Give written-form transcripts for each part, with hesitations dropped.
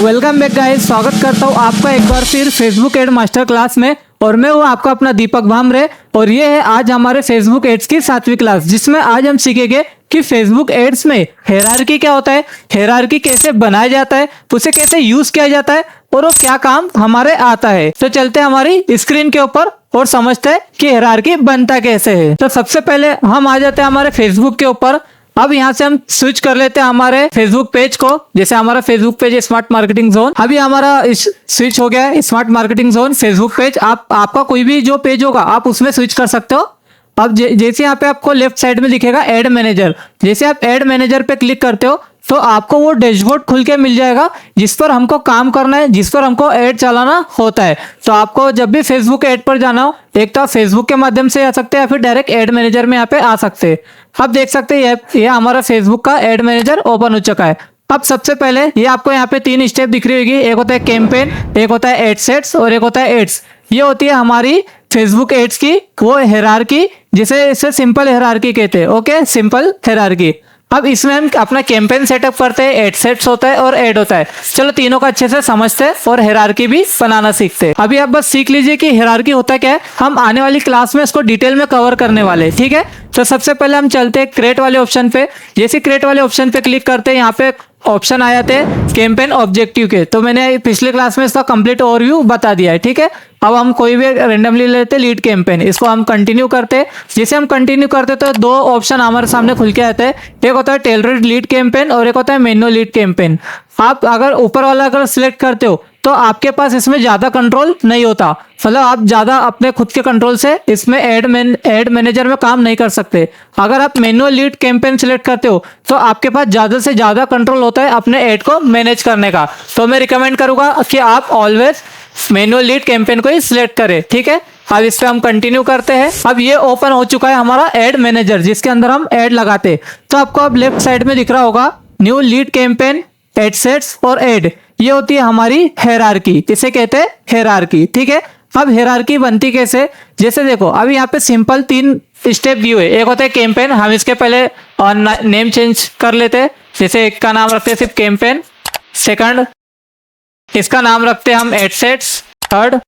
Welcome back guys, स्वागत करता हूँ आपका एक बार फिर फेसबुक एड मास्टर क्लास में। और मैं हूँ आपका अपना दीपक भामरे और ये है आज हमारे फेसबुक एड्स की 7वीं क्लास, जिसमें आज हम सीखेंगे कि फेसबुक एड्स में हेरारकी क्या होता है, हेरारकी कैसे बनाया जाता है, उसे कैसे यूज किया जाता है और वो क्या काम हमारे आता है। तो चलते हैं हमारी स्क्रीन के ऊपर और समझते हैं कि हेरारकी बनता कैसे है। तो सबसे पहले हम आ जाते हैं हमारे फेसबुक के ऊपर। अब यहाँ से हम स्विच कर लेते हैं हमारे फेसबुक पेज को। जैसे हमारा फेसबुक पेज है स्मार्ट मार्केटिंग जोन, अभी हमारा स्विच हो गया है smart marketing zone Facebook page. आपका कोई भी जो पेज होगा आप उसमें स्विच कर सकते हो। अब जैसे यहाँ पे आपको लेफ्ट साइड में दिखेगा एड मैनेजर, जैसे आप एड मैनेजर पे क्लिक करते हो तो आपको वो डैशबोर्ड खुल के मिल जाएगा जिस पर हमको काम करना है, जिस पर हमको ऐड चलाना होता है। तो आपको जब भी फेसबुक ऐड पर जाना हो, एक तो आप फेसबुक के माध्यम से आ सकते हैं या फिर डायरेक्ट ऐड मैनेजर में यहाँ पे आ सकते हैं। अब देख सकते हैं ये हमारा फेसबुक का ऐड मैनेजर ओपन हो चुका है। अब सबसे पहले ये आपको यहाँ पे 3 स्टेप दिख रही होगी। एक होता है कैंपेन, एक होता है एड सेट्स और एक होता है एड्स। ये होती है हमारी फेसबुक एड्स की वो हेरारकी, जिसे इसे सिंपल हेरारकी कहते हैं। Okay, simple hierarchy. अब इसमें हम अपना कैंपेन सेटअप करते हैं, एड सेट्स होता है और एड होता है। चलो तीनों को अच्छे से समझते हैं और हेरारकी भी बनाना सीखते हैं। अभी आप बस सीख लीजिए कि हेरारकी होता क्या है। हम आने वाली क्लास में इसको डिटेल में कवर करने वाले हैं, ठीक है। तो सबसे पहले हम चलते हैं क्रिएट वाले ऑप्शन पे। जैसे क्रिएट वाले ऑप्शन पे क्लिक करते हैं, यहाँ पे ऑप्शन आए थे कैंपेन ऑब्जेक्टिव के। तो मैंने पिछले क्लास में इसका कंप्लीट ओवरव्यू बता दिया है, ठीक है। अब हम कोई भी रेंडमली लेते लीड कैंपेन, इसको हम कंटिन्यू करते हैं। जैसे हम कंटिन्यू करते तो 2 ऑप्शन हमारे सामने खुल के आते हैं। एक होता है टेलरेड लीड कैंपेन और एक होता है मैनुअल लीड कैंपेन। आप अगर ऊपर वाला अगर सिलेक्ट करते हो तो आपके पास इसमें ज्यादा कंट्रोल नहीं होता, मतलब आप ज्यादा अपने खुद के कंट्रोल से इसमें एड मैनेजर में काम नहीं कर सकते। अगर आप मैनुअल लीड कैंपेन सिलेक्ट करते हो तो आपके पास ज्यादा से ज्यादा कंट्रोल होता है अपने एड को मैनेज करने का। तो मैं रिकमेंड करूंगा कि आप ऑलवेज मैनुअल लीड कैंपेन को ही सिलेक्ट करें, ठीक है। अब इस पे हम कंटिन्यू करते हैं। अब ये ओपन हो चुका है हमारा एड मैनेजर, जिसके अंदर हम एड लगाते हैं। तो आपको अब लेफ्ट साइड में दिख रहा होगा new lead campaign, ad sets और एड। ये होती है हमारी हेरारकी, इसे कहते हैं हेरारकी, ठीक है। अब हेरारकी बनती कैसे, जैसे देखो अभी यहाँ पे सिंपल 3 स्टेप दिए हुए। एक होता है कैंपेन, हम इसके पहले नेम चेंज कर लेते हैं। जैसे एक का नाम रखते हैं सिर्फ कैंपेन, सेकंड इसका नाम रखते हैं हम एड सेट्स, थर्ड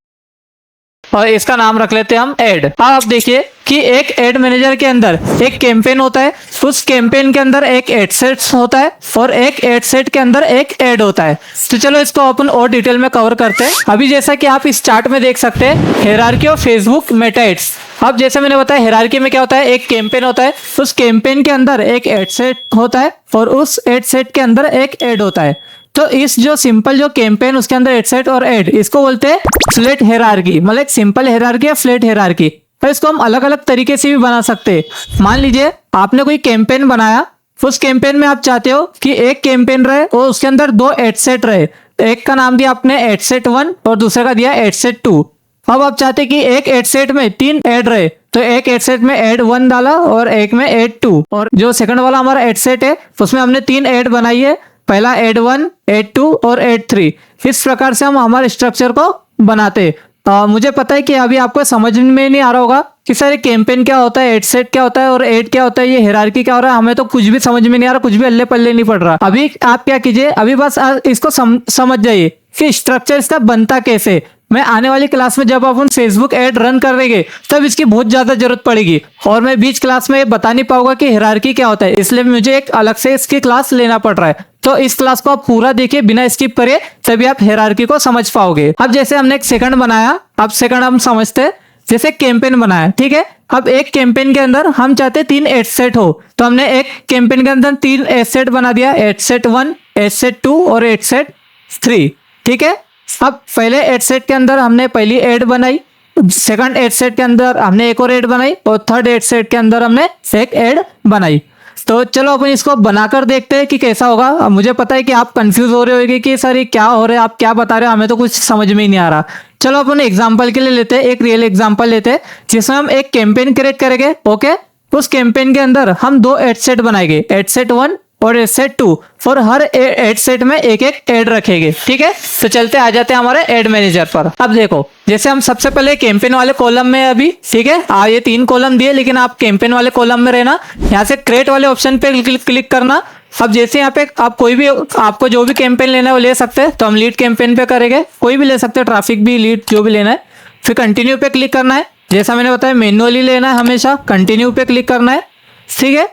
और इसका नाम रख लेते हैं हम एड। अब आप देखिए कि एक एड मैनेजर के अंदर एक कैंपेन होता है, उस कैंपेन के अंदर एक एड सेट्स होता है और एक एड सेट के अंदर एक एड होता है। तो चलो इसको अपन और डिटेल में कवर करते हैं। अभी जैसा कि आप इस चार्ट में देख सकते हैं hierarchy of Facebook Meta ads. अब जैसे मैंने बताया हेरारकी में क्या होता है, एक कैंपेन होता है, उस कैंपेन के अंदर एक एड सेट होता है और उस एड सेट के अंदर एक एड होता है। तो इस जो सिंपल जो कैंपेन उसके अंदर एड सेट और एड, इसको बोलते हैं फ्लैट हेरारकी, मतलब एक सिंपल हेरारकी या फ्लैट हेरारकी। तो इसको हम अलग अलग तरीके से भी बना सकते हैं। मान लीजिए आपने कोई कैंपेन बनाया, उस कैंपेन में आप चाहते हो कि एक कैंपेन रहे और उसके अंदर 2 एड सेट रहे। एक का नाम दिया आपने एड सेट 1 और दूसरे का दिया एड सेट 2। अब आप चाहते कि एक एड सेट में 3 एड रहे, तो एक एड सेट में एड 1 डाला और एक में एड 2। और जो सेकंड वाला हमारा एड सेट है उसमें हमने 3 एड बनाई है, पहला एड 1, एड 2 और एड 3। इस प्रकार से हम हमारे स्ट्रक्चर को बनाते। मुझे पता है कि अभी आपको समझ में नहीं आ रहा होगा कि सर कैंपेन क्या होता है, एड सेट क्या होता है और एड क्या होता है, ये हेरारकी क्या हो रहा है। हमें तो कुछ भी समझ में नहीं आ रहा, कुछ भी अल्ले पल्ले नहीं पड़ रहा। अभी आप क्या कीजिए, अभी बस इसको समझ जाइए कि स्ट्रक्चर इसका बनता कैसे। मैं आने वाली क्लास में जब अपन फेसबुक ऐड रन करेंगे तब इसकी बहुत ज्यादा जरूरत पड़ेगी और मैं बीच क्लास में ये बता नहीं पाऊंगा कि हेरारकी क्या होता है, इसलिए मुझे एक अलग से इसकी क्लास लेना पड़ रहा है। तो इस क्लास को आप पूरा देखिए बिना स्किप करे, तभी आप हेरारकी को समझ पाओगे। अब जैसे हमने एक सेकंड बनाया, अब सेकंड हम समझते हैं। जैसे कैंपेन बनाया, ठीक है। अब एक कैंपेन के अंदर हम चाहते 3 एड सेट हो, तो हमने एक कैंपेन के अंदर 3 एड सेट बना दिया, एड सेट 1, एड सेट 2 और एड सेट 3, ठीक है। अब पहले एड सेट के अंदर हमने पहली एड बनाई, सेकंड एड सेट के अंदर हमने एक और एड बनाई और थर्ड एड सेट के अंदर हमने एक एड बनाई। तो चलो अपन इसको बनाकर देखते हैं कि कैसा होगा। अब मुझे पता है कि आप कंफ्यूज हो रहे होगे कि सर ये क्या हो रहा है, आप क्या बता रहे हो, हमें तो कुछ समझ में ही नहीं आ रहा। चलो अपन एग्जांपल के लिए लेते हैं, एक रियल एग्जांपल लेते हैं जिसमें हम एक कैंपेन क्रिएट करेंगे। ओके, उस कैंपेन के अंदर हम 2 एड सेट बनाएंगे, एड सेट 1 और एड सेट 2 और हर एड सेट में एक एक एड रखेंगे, ठीक है। तो चलते आ जाते हैं हमारे एड मैनेजर पर। अब देखो जैसे हम सबसे पहले कैंपेन वाले कॉलम में अभी, ठीक है, ये 3 कॉलम दिए लेकिन आप कैंपेन वाले कॉलम में रहना। यहाँ से क्रिएट वाले ऑप्शन पे क्लिक करना अब जैसे यहाँ पे आप कोई भी आपको जो भी कैंपेन लेना है वो ले सकते हैं। तो हम लीड कैंपेन पे करेंगे, कोई भी ले सकते हैं, ट्रैफिक भी, लीड जो भी लेना है। फिर कंटिन्यू पे क्लिक करना है, जैसा मैंने बताया मैन्युअली लेना है हमेशा। कंटिन्यू पे क्लिक करना है, ठीक है।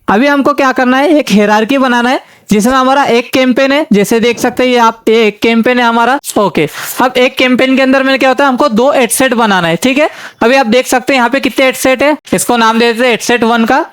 अभी हमको क्या करना है, एक हायरार्की बनाना है जिसमें हमारा एक कैंपेन है, जैसे देख सकते हैं ये आप, ये एक कैंपेन है हमारा। ओके, अब एक कैंपेन के अंदर में क्या होता है, हमको 2 एड सेट बनाना है, ठीक है। अभी आप देख सकते हैं यहाँ पे कितने एड सेट है, इसको नाम दे देते हैं एड सेट 1 का।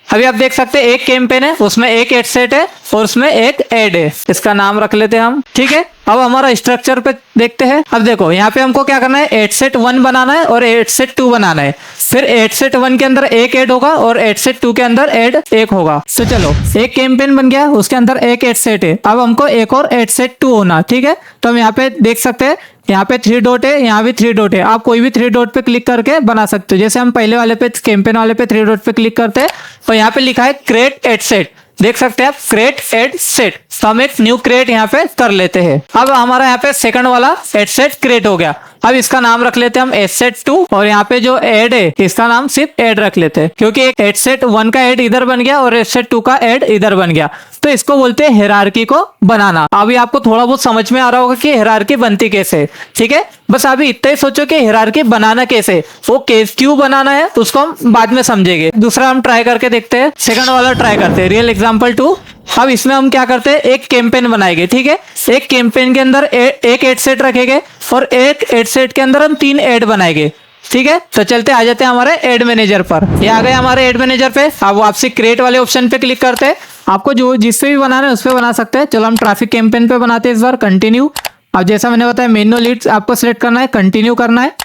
अभी आप देख सकते हैं एक कैंपेन है, उसमें एक एड सेट है और उसमें एक एड है, इसका नाम रख लेते हैं हम, ठीक है। अब हमारा स्ट्रक्चर पे देखते हैं। अब देखो यहाँ पे हमको क्या करना है, एड सेट 1 बनाना है और एड सेट 2 बनाना है। फिर एड सेट 1 के अंदर एक एड होगा और एड सेट 2 के अंदर एड एक होगा। तो चलो, एक कैंपेन बन गया, उसके अंदर एक एड सेट है। अब हमको एक और एड सेट 2 होना, ठीक है। तो हम यहाँ पे देख सकते हैं, यहाँ पे 3 डॉट है, यहाँ भी 3 डॉट है। आप कोई भी 3 डॉट पे क्लिक करके बना सकते हो। जैसे हम पहले वाले पे, कैंपेन वाले पे 3 डॉट पे क्लिक करते हैं और यहाँ पे लिखा है क्रिएट एड सेट, देख सकते हैं आप, क्रिएट एड सेट। तो हम एक न्यू क्रिएट यहाँ पे कर लेते हैं। अब हमारा यहाँ पे सेकंड वाला एड सेट क्रिएट हो गया। अब इसका नाम रख लेते हैं हम एड सेट 2 और यहाँ पे जो एड है इसका नाम सिर्फ एड रख लेते हैं, क्योंकि एक एड सेट 1 का एड इधर बन गया और एड सेट 2 का एड इधर बन गया। तो इसको बोलते हैं हायरार्की को बनाना। अभी आपको थोड़ा बहुत समझ में आ रहा होगा कि हायरार्की बनती कैसे, ठीक है। बस अभी इतना ही सोचो कि हायरार्की बनाना कैसे, वो केस क्यों बनाना है उसको हम बाद में समझेंगे। दूसरा हम ट्राई करके देखते हैं, सेकंड वाला ट्राई करते हैं, रियल एग्जांपल 2। अब इसमें हम क्या करते हैं, एक कैंपेन बनाएंगे, ठीक है। एक कैंपेन के अंदर एक एड सेट रखेंगे और एक एड सेट के अंदर हम 3 एड बनाएंगे, ठीक है। तो चलते आ जाते हैं हमारे एड मैनेजर पर। ये आ गए हमारे एड मैनेजर पे। अब वापसी क्रिएट वाले ऑप्शन पे क्लिक करते हैं। आपको जो जिससे भी बनाना है उस पे बना सकते हैं। चलो हम ट्रैफिक कैंपेन पे बनाते हैं इस बार। कंटिन्यू। अब जैसा मैंने बताया मैन्युअल लीड्स आपको सिलेक्ट करना है, कंटिन्यू करना है।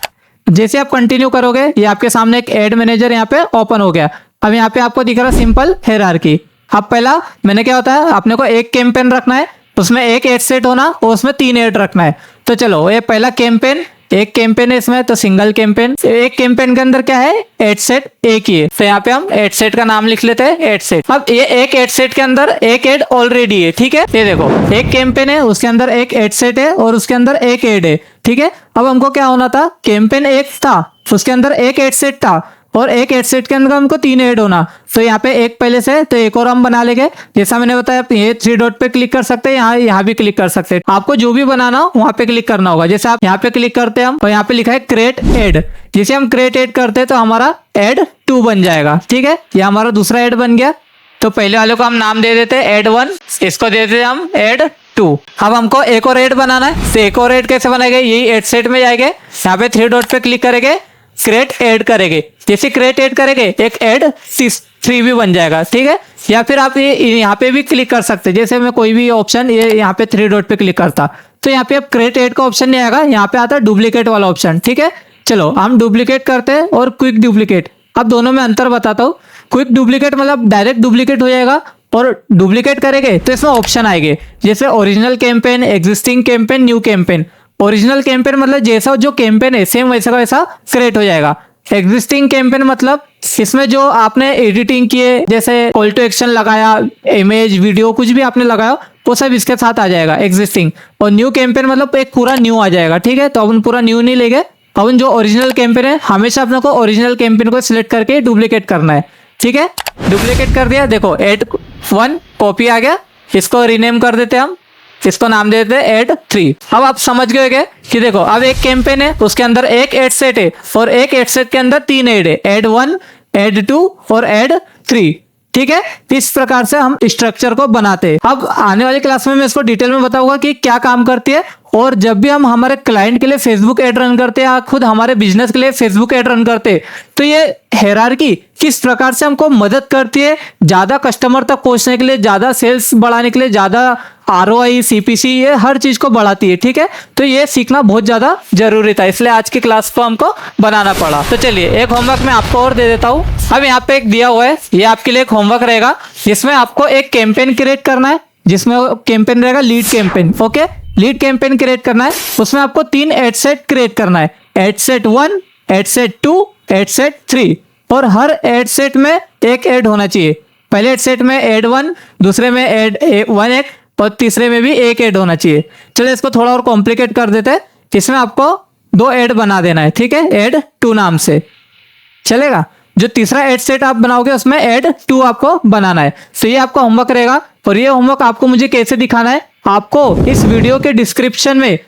जैसे आप कंटिन्यू करोगे ये आपके सामने एक एड मैनेजर यहाँ पे ओपन हो गया। अब यहाँ पे आपको दिख रहा है सिंपल हायरार्की। अब पहला मैंने क्या होता है, आपने को एक कैंपेन रखना है, उसमें एक एड सेट होना और उसमें 3 एड रखना है। तो चलो, ये पहला कैंपेन, एक कैंपेन है इसमें, तो सिंगल कैंपेन। एक कैंपेन के अंदर क्या है, एड सेट एक ही है, तो यहाँ पे हम एड सेट का नाम लिख लेते हैं, एड सेट। अब ये एक एड सेट के अंदर एक एड ऑलरेडी है, ठीक है। ये देखो एक कैंपेन है, उसके अंदर एक एड सेट है और उसके अंदर एक एड है, ठीक है। अब हमको क्या होना था, कैंपेन एक था, उसके अंदर एक एड सेट था और एक एड सेट के अंदर हमको 3 ऐड होना। तो यहाँ पे एक पहले से, तो एक और हम बना लेंगे। जैसा मैंने बताया, ये 3 डॉट पे क्लिक कर सकते हैं, यहाँ भी क्लिक कर सकते हैं। आपको जो भी बनाना हो वहां पे क्लिक करना होगा। जैसे आप यहाँ पे क्लिक करते हैं हम, और यहाँ पे लिखा है क्रिएट ऐड। जैसे हम क्रिएट ऐड करते हैं तो हमारा ऐड 2 बन जाएगा, ठीक है। ये हमारा दूसरा ऐड बन गया। तो पहले वाले को हम नाम दे देते हैं ऐड 1, इसको दे देते हैं हम ऐड 2। अब हमको एक और ऐड बनाना है। तो एक और ऐड कैसे बनाएंगे, यही ऐड सेट में जाएंगे, यहाँ पे 3 डॉट पे क्लिक करेंगे, क्रिएट ऐड करेंगे। जैसे क्रिएट ऐड करेंगे एक ऐड 3 भी बन जाएगा, ठीक है। या फिर आप ये यहाँ पे भी क्लिक कर सकते हैं। जैसे मैं कोई भी ऑप्शन, ये यहाँ पे 3 डॉट पे क्लिक करता तो यहाँ पे अब क्रिएट ऐड का ऑप्शन नहीं आएगा, यहाँ पे आता है डुप्लीकेट वाला ऑप्शन, ठीक है। चलो हम डुप्लीकेट करते हैं और क्विक डुप्लीकेट। अब दोनों में अंतर बताता हूँ। क्विक डुप्लीकेट मतलब डायरेक्ट डुप्लीकेट हो जाएगा, और डुप्लीकेट करेंगे तो इसमें ऑप्शन आएंगे, जैसे original campaign, existing campaign, new campaign. Original campaign मतलब जैसा जो कैंपेन है सेम वैसा का वैसा क्रिएट हो जाएगा। एग्जिस्टिंग कैंपेन मतलब इसमें जो आपने एडिटिंग किए, जैसे कॉल टू एक्शन लगाया, इमेज, वीडियो, कुछ भी आपने लगाया वो सब इसके साथ आ जाएगा, एग्जिस्टिंग। और न्यू कैंपेन मतलब एक पूरा न्यू आ जाएगा, ठीक है। तो अपन पूरा न्यू नहीं लेंगे, अपन जो ओरिजिनल कैंपेन है, हमेशा अपने को ओरिजिनल कैंपेन को सिलेक्ट करके डुप्लीकेट करना है, ठीक है। डुप्लीकेट कर दिया, देखो ऐड 1 कॉपी आ गया। इसको रीनेम कर देते हैं हम, इसको नाम दे देते हैं ऐड 3। अब आप समझ गए कि देखो अब एक कैंपेन है, उसके अंदर एक ऐड सेट है और एक ऐड सेट के अंदर 3 ऐड है, ऐड 1, ऐड 2 और ऐड 3, ठीक है। इस प्रकार से हम स्ट्रक्चर को बनाते हैं। अब आने वाली क्लास में मैं इसको डिटेल में बताऊंगा कि क्या काम करती है। और जब भी हम हमारे क्लाइंट के लिए फेसबुक ऐड रन करते हैं या खुद हमारे बिजनेस के लिए फेसबुक ऐड रन करते हैं, तो ये हायरार्की किस प्रकार से हमको मदद करती है ज्यादा कस्टमर तक पहुंचने के लिए, ज्यादा सेल्स बढ़ाने के लिए, ज्यादा ROI, CPC, ये हर चीज को बढ़ाती है, ठीक है। तो ये सीखना बहुत ज्यादा जरूरी था, इसलिए आज की क्लास को हमको बनाना पड़ा। तो चलिए एक होमवर्क मैं आपको और दे देता हूँ। अब यहाँ पे एक दिया हुआ है, ये आपके लिए एक होमवर्क रहेगा, जिसमें आपको एक कैंपेन क्रिएट करना है, जिसमें कैंपेन रहेगा lead campaign, okay. Lead campaign create करना है, उसमें आपको 3 एड सेट क्रिएट करना है, ad set 1, ad set 2, ad set 3। और हर एड सेट में एक ऐड होना चाहिए। पहले एड सेट में ऐड 1, दूसरे में ऐड 1 एक, और तीसरे में भी एक ऐड होना चाहिए। चलिए इसको थोड़ा और कॉम्प्लिकेट कर देते हैं। इसमें आपको 2 ऐड बना देना है, ठीक है, ऐड 2 नाम से चलेगा। जो तीसरा ऐड सेट आप बनाओगे उसमें ऐड 2 आपको बनाना है। तो ये आपका होमवर्क रहेगा। और ये होमवर्क आपको मुझे कैसे दिखाना है, आपको इस वीडियो के डिस्क्रिप्शन में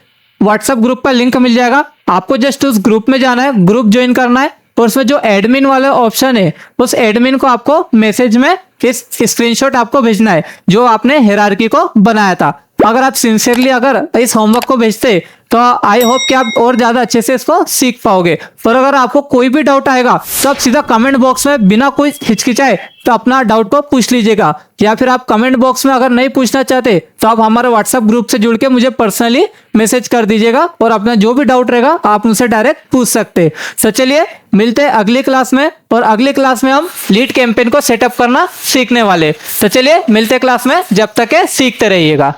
व्हाट्सएप ग्रुप का लिंक मिल जाएगा। आपको जस्ट उस ग्रुप में जाना है, ग्रुप ज्वाइन करना है और उसमें जो एडमिन वाला ऑप्शन है उस एडमिन को आपको मैसेज में इस स्क्रीनशॉट आपको भेजना है जो आपने हायरार्की को बनाया था। अगर आप सिंसियरली अगर इस होमवर्क को भेजते तो आई होप कि आप और ज्यादा अच्छे से इसको सीख पाओगे। और अगर आपको कोई भी डाउट आएगा तो आप सीधा कमेंट बॉक्स में बिना कोई हिचकिचाए तो अपना डाउट को पूछ लीजिएगा, या फिर आप कमेंट बॉक्स में अगर नहीं पूछना चाहते तो आप हमारे व्हाट्सएप ग्रुप से जुड़ के मुझे पर्सनली मैसेज कर दीजिएगा और अपना जो भी डाउट रहेगा आप मुझसे डायरेक्ट पूछ सकते। तो चलिए मिलते हैं अगली क्लास में, और अगली क्लास में हम लीड कैंपेन को सेटअप करना सीखने वाले। तो चलिए मिलते हैं क्लास में, जब तक है सीखते रहिएगा।